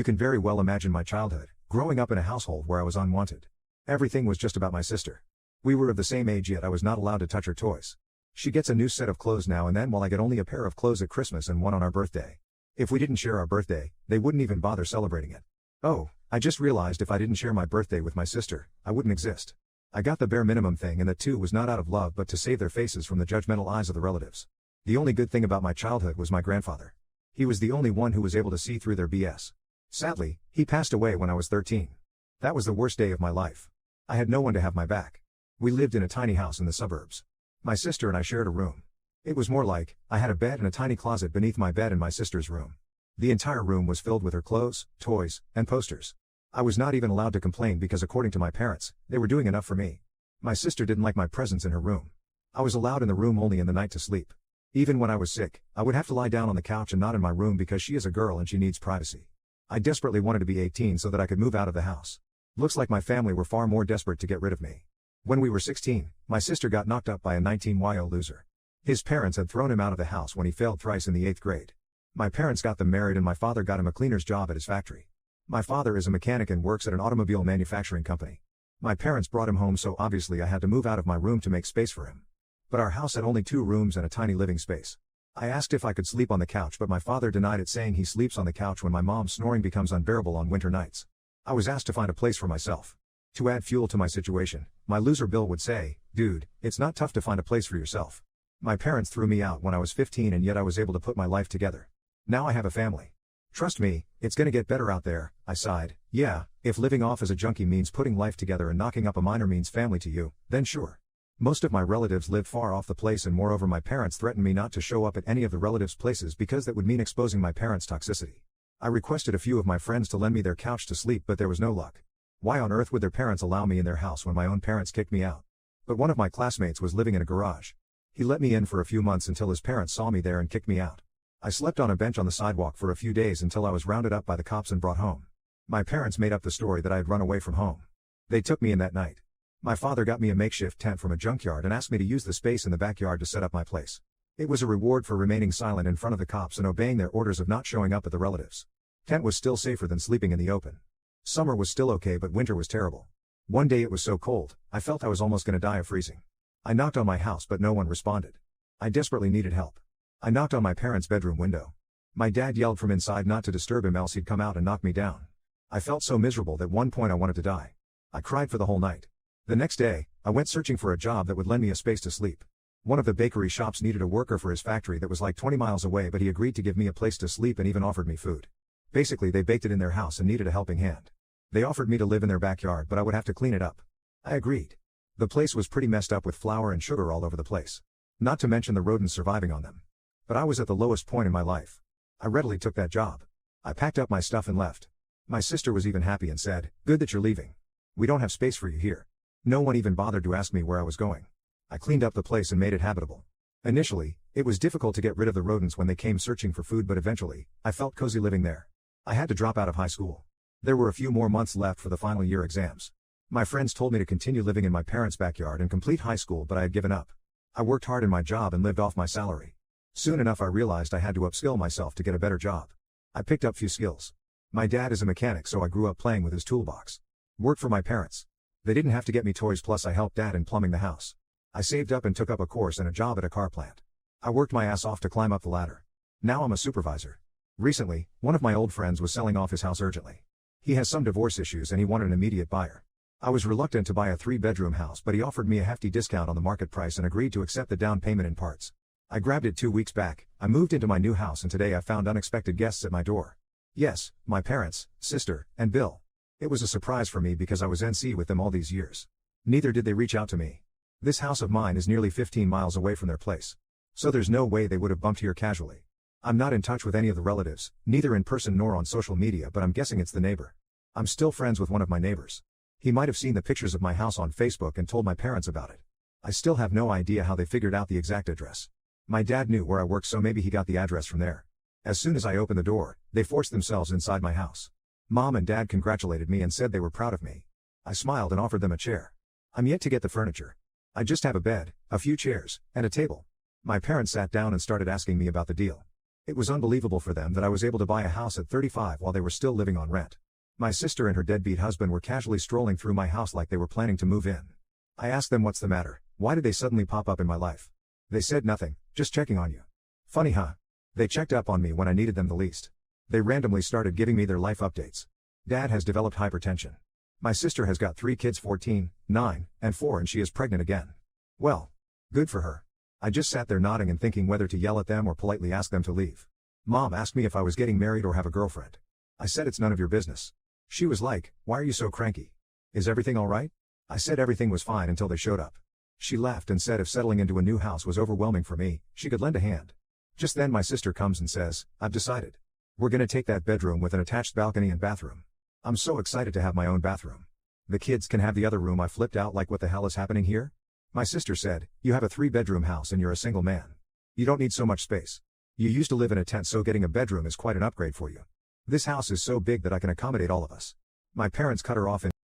You can very well imagine my childhood, growing up in a household where I was unwanted. Everything was just about my sister. We were of the same age yet I was not allowed to touch her toys. She gets a new set of clothes now and then while I get only a pair of clothes at Christmas and one on our birthday. If we didn't share our birthday, they wouldn't even bother celebrating it. Oh, I just realized if I didn't share my birthday with my sister, I wouldn't exist. I got the bare minimum thing, and that too was not out of love but to save their faces from the judgmental eyes of the relatives. The only good thing about my childhood was my grandfather. He was the only one who was able to see through their BS. Sadly, he passed away when I was 13. That was the worst day of my life. I had no one to have my back. We lived in a tiny house in the suburbs. My sister and I shared a room. It was more like, I had a bed and a tiny closet beneath my bed in my sister's room. The entire room was filled with her clothes, toys, and posters. I was not even allowed to complain because according to my parents, they were doing enough for me. My sister didn't like my presence in her room. I was allowed in the room only in the night to sleep. Even when I was sick, I would have to lie down on the couch and not in my room because she is a girl and she needs privacy. I desperately wanted to be 18 so that I could move out of the house. Looks like my family were far more desperate to get rid of me. When we were 16, my sister got knocked up by a 19-year loser. His parents had thrown him out of the house when he failed thrice in the 8th grade. My parents got them married and my father got him a cleaner's job at his factory. My father is a mechanic and works at an automobile manufacturing company. My parents brought him home, so obviously I had to move out of my room to make space for him. But our house had only 2 rooms and a tiny living space. I asked if I could sleep on the couch, but my father denied it, saying he sleeps on the couch when my mom's snoring becomes unbearable on winter nights. I was asked to find a place for myself. To add fuel to my situation, my loser Bill would say, "Dude, it's not tough to find a place for yourself. My parents threw me out when I was 15 and yet I was able to put my life together. Now I have a family. Trust me, it's gonna get better out there," I sighed. Yeah, if living off as a junkie means putting life together and knocking up a minor means family to you, then sure. Most of my relatives lived far off the place, and moreover my parents threatened me not to show up at any of the relatives' places because that would mean exposing my parents' toxicity. I requested a few of my friends to lend me their couch to sleep, but there was no luck. Why on earth would their parents allow me in their house when my own parents kicked me out? But one of my classmates was living in a garage. He let me in for a few months until his parents saw me there and kicked me out. I slept on a bench on the sidewalk for a few days until I was rounded up by the cops and brought home. My parents made up the story that I had run away from home. They took me in that night. My father got me a makeshift tent from a junkyard and asked me to use the space in the backyard to set up my place. It was a reward for remaining silent in front of the cops and obeying their orders of not showing up at the relatives. Tent was still safer than sleeping in the open. Summer was still okay, but winter was terrible. One day it was so cold, I felt I was almost gonna die of freezing. I knocked on my house but no one responded. I desperately needed help. I knocked on my parents' bedroom window. My dad yelled from inside not to disturb him else he'd come out and knock me down. I felt so miserable that at one point I wanted to die. I cried for the whole night. The next day, I went searching for a job that would lend me a space to sleep. One of the bakery shops needed a worker for his factory that was like 20 miles away, but he agreed to give me a place to sleep and even offered me food. Basically they baked it in their house and needed a helping hand. They offered me to live in their backyard, but I would have to clean it up. I agreed. The place was pretty messed up with flour and sugar all over the place. Not to mention the rodents surviving on them. But I was at the lowest point in my life. I readily took that job. I packed up my stuff and left. My sister was even happy and said, "Good that you're leaving. We don't have space for you here." No one even bothered to ask me where I was going. I cleaned up the place and made it habitable. Initially, it was difficult to get rid of the rodents when they came searching for food, but eventually, I felt cozy living there. I had to drop out of high school. There were a few more months left for the final year exams. My friends told me to continue living in my parents' backyard and complete high school, but I had given up. I worked hard in my job and lived off my salary. Soon enough I realized I had to upskill myself to get a better job. I picked up few skills. My dad is a mechanic, so I grew up playing with his toolbox. Worked for my parents. They didn't have to get me toys, plus I helped dad in plumbing the house. I saved up and took up a course and a job at a car plant. I worked my ass off to climb up the ladder. Now I'm a supervisor. Recently, one of my old friends was selling off his house urgently. He has some divorce issues and he wanted an immediate buyer. I was reluctant to buy a 3-bedroom house, but he offered me a hefty discount on the market price and agreed to accept the down payment in parts. I grabbed it 2 weeks back. I moved into my new house and today I found unexpected guests at my door. Yes, my parents, sister, and Bill. It was a surprise for me because I was NC with them all these years. Neither did they reach out to me. This house of mine is nearly 15 miles away from their place. So there's no way they would have bumped here casually. I'm not in touch with any of the relatives, neither in person nor on social media, but I'm guessing it's the neighbor. I'm still friends with one of my neighbors. He might have seen the pictures of my house on Facebook and told my parents about it. I still have no idea how they figured out the exact address. My dad knew where I worked, so maybe he got the address from there. As soon as I opened the door, they forced themselves inside my house. Mom and Dad congratulated me and said they were proud of me. I smiled and offered them a chair. I'm yet to get the furniture. I just have a bed, a few chairs, and a table. My parents sat down and started asking me about the deal. It was unbelievable for them that I was able to buy a house at 35 while they were still living on rent. My sister and her deadbeat husband were casually strolling through my house like they were planning to move in. I asked them what's the matter, why did they suddenly pop up in my life? They said nothing, just checking on you. Funny huh? They checked up on me when I needed them the least. They randomly started giving me their life updates. Dad has developed hypertension. My sister has got 3 kids 14, 9, and 4 and she is pregnant again. Well. Good for her. I just sat there nodding and thinking whether to yell at them or politely ask them to leave. Mom asked me if I was getting married or have a girlfriend. I said it's none of your business. She was like, why are you so cranky? Is everything alright? I said everything was fine until they showed up. She laughed and said if settling into a new house was overwhelming for me, she could lend a hand. Just then my sister comes and says, I've decided. We're gonna take that bedroom with an attached balcony and bathroom. I'm so excited to have my own bathroom. The kids can have the other room. I flipped out like what the hell is happening here? My sister said, you have a 3-bedroom house and you're a single man. You don't need so much space. You used to live in a tent, so getting a bedroom is quite an upgrade for you. This house is so big that I can accommodate all of us. My parents cut her off in